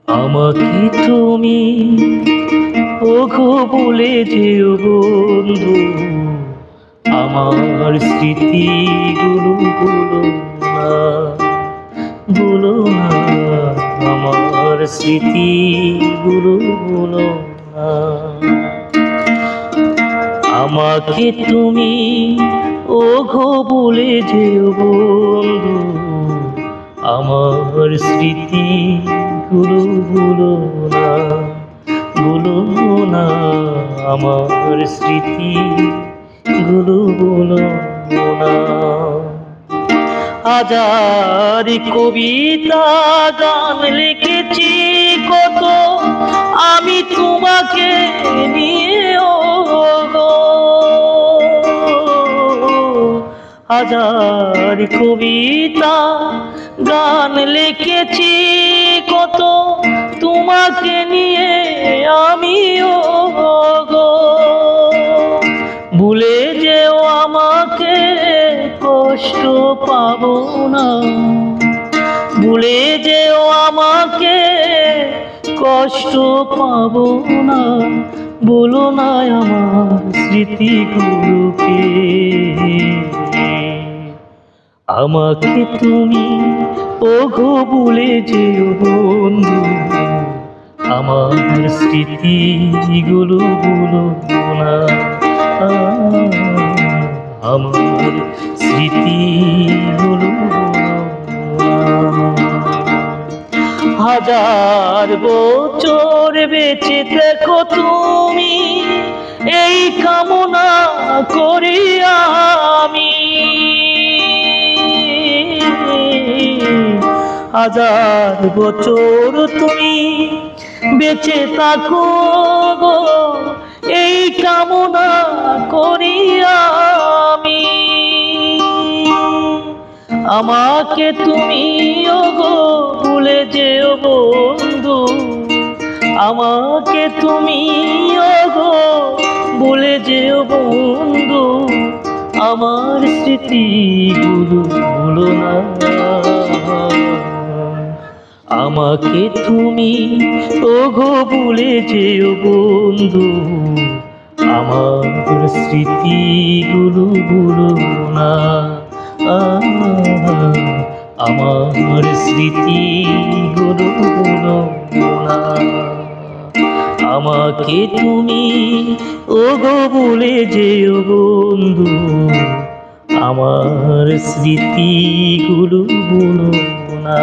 আমাকে তুমি ওগো বলে যেও বন্ধু, আমার স্মৃতিগুলো বলো না, আমার স্মৃতিগুলো বলো না। আমাকে তুমি ওগো বলে যেও বন্ধু, আমার স্মৃতিগুলো বলো না, আমার স্মৃতিগুলো বলো না। হাজার কবিতা গান লিখেছি কত আমি তোমাকে নিয়ে গো। হাজার কবিতা গান লিখেছি কত তোমাকে নিয়ে আমিও গো। ভুলে যেও আমাকে কষ্ট পাবো না, ভুলে যেও আমাকে কষ্ট পাবো না। বলো না আমার স্মৃতিগুলোকে। আমাকে তুমি ওগো ভুলে যেও বন্ধু, আমার স্মৃতিগুলো বলো না, আমার স্মৃতিগুলো। হাজার বছর বেঁচে থেকো তুমি, এই কামনা করি আমি। হাজার বছর তুমি বেঁচে থাকো গো, এই কামনা করি আমি। আমাকে তুমি ওগো ভুলে যেও বন্ধু, আমাকে তুমি ওগো ভুলে যেও বন্ধু, আমার স্মৃতিগুলো ভুলো না। আমাকে তুমি ওগো ভুলে যেও বন্ধু, আমার স্মৃতিগুলো ভুলো না, আমার স্মৃতিগুলো ভুলো না। আমাকে তুমি ওগো ভুলে যেও বন্ধু, আমার স্মৃতিগুলো ভুলো না।